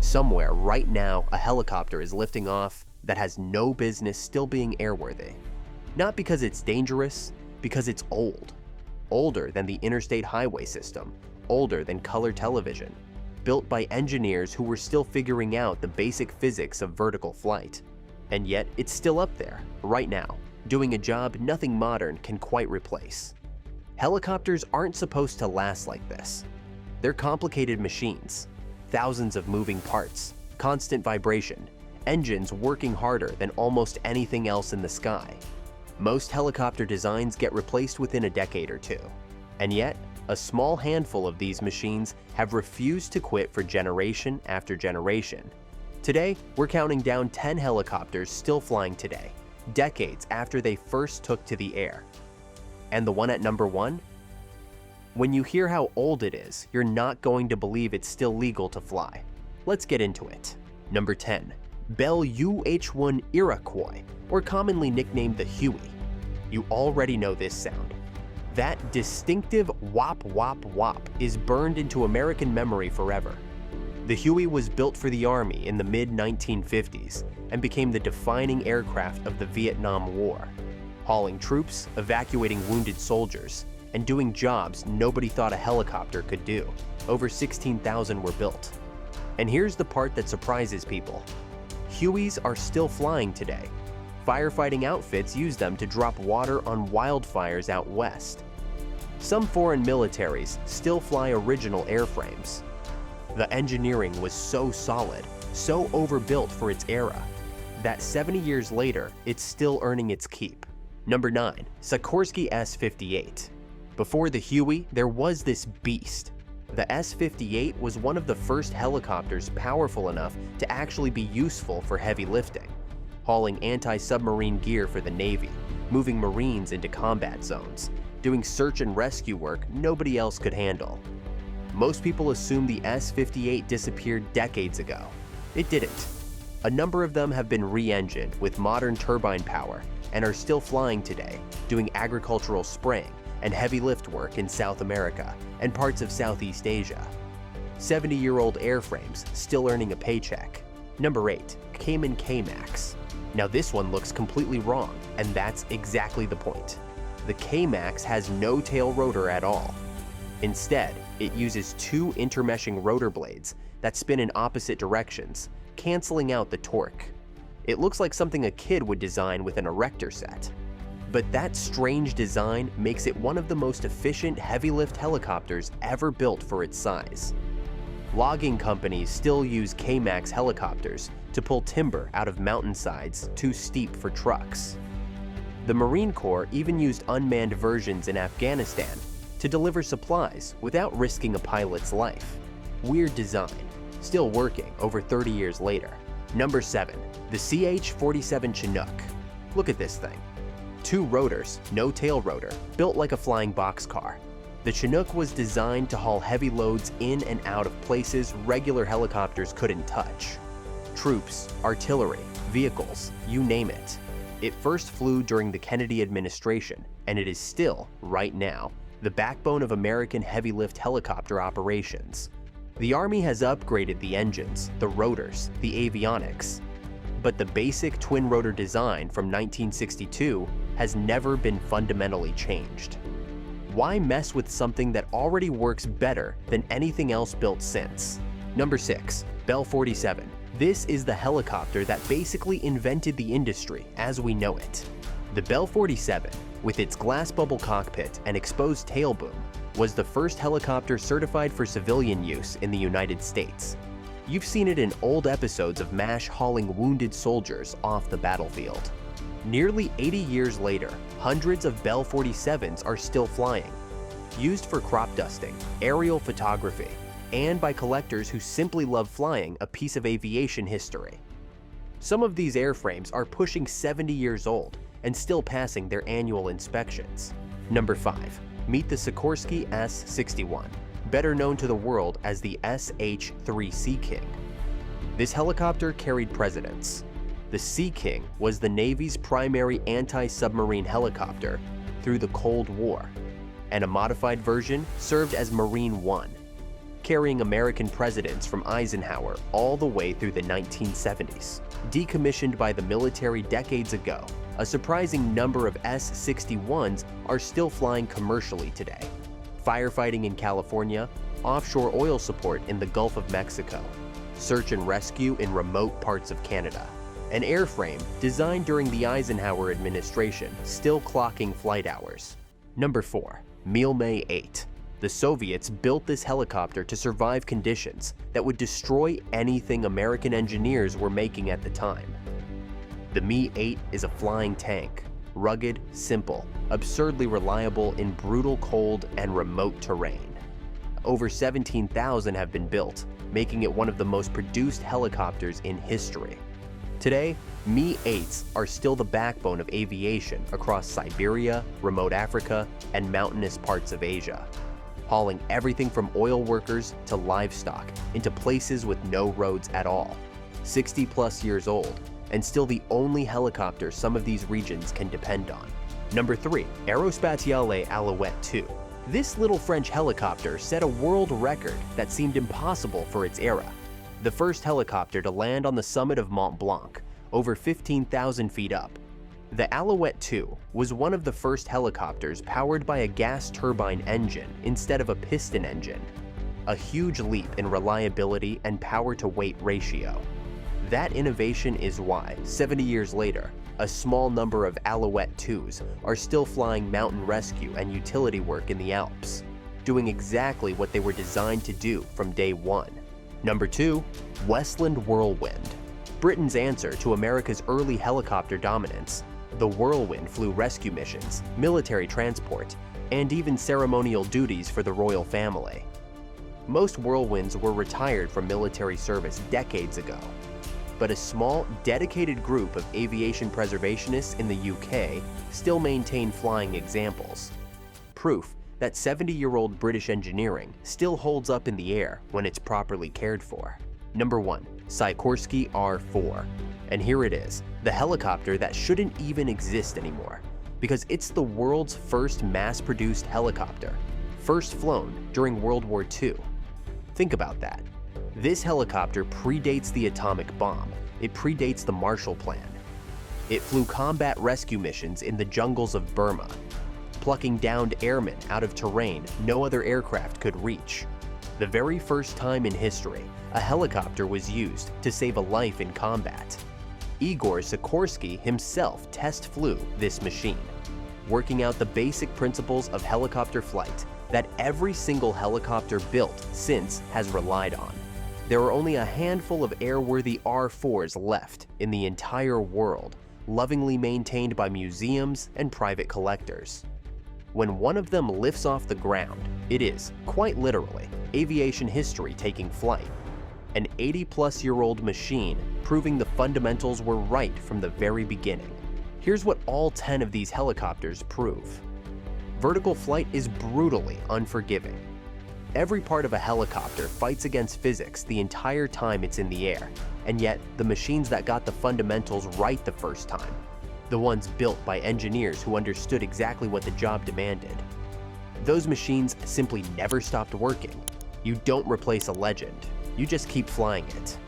Somewhere right now, a helicopter is lifting off that has no business still being airworthy. Not because it's dangerous, because it's old. Older than the interstate highway system, older than color television, built by engineers who were still figuring out the basic physics of vertical flight. And yet, it's still up there, right now, doing a job nothing modern can quite replace. Helicopters aren't supposed to last like this. They're complicated machines, thousands of moving parts, constant vibration, engines working harder than almost anything else in the sky. Most helicopter designs get replaced within a decade or two. And yet, a small handful of these machines have refused to quit for generation after generation. Today, we're counting down 10 helicopters still flying today, decades after they first took to the air. And the one at number 1? When you hear how old it is, you're not going to believe it's still legal to fly. Let's get into it. Number 10. Bell UH-1 Iroquois, or commonly nicknamed the Huey. You already know this sound. That distinctive whop whop whop is burned into American memory forever. The Huey was built for the Army in the mid-1950s and became the defining aircraft of the Vietnam War, hauling troops, evacuating wounded soldiers, and doing jobs nobody thought a helicopter could do. Over 16,000 were built. And here's the part that surprises people. Hueys are still flying today. Firefighting outfits use them to drop water on wildfires out west. Some foreign militaries still fly original airframes. The engineering was so solid, so overbuilt for its era, that 70 years later, it's still earning its keep. Number 9. Sikorsky S-58. Before the Huey, there was this beast. The S-58 was one of the first helicopters powerful enough to actually be useful for heavy lifting, hauling anti-submarine gear for the Navy, moving Marines into combat zones, doing search and rescue work nobody else could handle. Most people assume the S-58 disappeared decades ago. It didn't. A number of them have been re-engined with modern turbine power and are still flying today, doing agricultural spraying and heavy lift work in South America and parts of Southeast Asia. 70-year-old airframes still earning a paycheck. Number 8. Cayman K-MAX. Now this one looks completely wrong, and that's exactly the point. The K-MAX has no tail rotor at all. Instead, it uses 2 intermeshing rotor blades that spin in opposite directions, canceling out the torque. It looks like something a kid would design with an erector set. But that strange design makes it one of the most efficient heavy-lift helicopters ever built for its size. Logging companies still use K-MAX helicopters to pull timber out of mountainsides too steep for trucks. The Marine Corps even used unmanned versions in Afghanistan to deliver supplies without risking a pilot's life. Weird design, still working over 30 years later. Number 7. The CH-47 Chinook. Look at this thing. 2 rotors, no tail rotor, built like a flying boxcar. The Chinook was designed to haul heavy loads in and out of places regular helicopters couldn't touch. Troops, artillery, vehicles, you name it. It first flew during the Kennedy administration, and it is still, right now, the backbone of American heavy-lift helicopter operations. The Army has upgraded the engines, the rotors, the avionics, but the basic twin-rotor design from 1962 has never been fundamentally changed. Why mess with something that already works better than anything else built since? Number 6. Bell 47. This is the helicopter that basically invented the industry as we know it. The Bell 47, with its glass bubble cockpit and exposed tail boom, was the first helicopter certified for civilian use in the United States. You've seen it in old episodes of MASH hauling wounded soldiers off the battlefield. Nearly 80 years later, hundreds of Bell 47s are still flying, used for crop dusting, aerial photography, and by collectors who simply love flying a piece of aviation history. Some of these airframes are pushing 70 years old and still passing their annual inspections. Number 5. Meet the Sikorsky S-61, better known to the world as the SH-3 Sea King. This helicopter carried presidents. The Sea King was the Navy's primary anti-submarine helicopter through the Cold War, and a modified version served as Marine One. carrying American presidents from Eisenhower all the way through the 1970s. Decommissioned by the military decades ago, a surprising number of S-61s are still flying commercially today. Firefighting in California, offshore oil support in the Gulf of Mexico, search and rescue in remote parts of Canada. An airframe designed during the Eisenhower administration still clocking flight hours. Number 4. Mi 8. The Soviets built this helicopter to survive conditions that would destroy anything American engineers were making at the time. The Mi 8 is a flying tank, rugged, simple, absurdly reliable in brutal cold and remote terrain. Over 17,000 have been built, making it one of the most produced helicopters in history. Today, Mi 8s are still the backbone of aviation across Siberia, remote Africa, and mountainous parts of Asia, hauling everything from oil workers to livestock into places with no roads at all. 60+ years old, and still the only helicopter some of these regions can depend on. Number 3. Aerospatiale Alouette 2. This little French helicopter set a world record that seemed impossible for its era. The first helicopter to land on the summit of Mont Blanc, over 15,000 feet up. The Alouette 2 was one of the first helicopters powered by a gas turbine engine instead of a piston engine, a huge leap in reliability and power-to-weight ratio. That innovation is why, 70 years later, a small number of Alouette 2s are still flying mountain rescue and utility work in the Alps, doing exactly what they were designed to do from day one. Number 2. Westland Whirlwind. Britain's answer to America's early helicopter dominance, the Whirlwind flew rescue missions, military transport, and even ceremonial duties for the royal family. Most Whirlwinds were retired from military service decades ago, but a small, dedicated group of aviation preservationists in the UK still maintain flying examples. Proof that 70-year-old British engineering still holds up in the air when it's properly cared for. Number 1. Sikorsky R4. And here it is, the helicopter that shouldn't even exist anymore, because it's the world's first mass-produced helicopter, first flown during World War II. Think about that. This helicopter predates the atomic bomb. It predates the Marshall Plan. It flew combat rescue missions in the jungles of Burma, plucking downed airmen out of terrain no other aircraft could reach. The very first time in history, a helicopter was used to save a life in combat. Igor Sikorsky himself test flew this machine, working out the basic principles of helicopter flight that every single helicopter built since has relied on. There are only a handful of airworthy R4s left in the entire world, lovingly maintained by museums and private collectors. When one of them lifts off the ground, it is, quite literally, aviation history taking flight. An 80-plus-year-old machine proving the fundamentals were right from the very beginning. Here's what all 10 of these helicopters prove. Vertical flight is brutally unforgiving. Every part of a helicopter fights against physics the entire time it's in the air, and yet the machines that got the fundamentals right the first time, the ones built by engineers who understood exactly what the job demanded, those machines simply never stopped working. You don't replace a legend, you just keep flying it.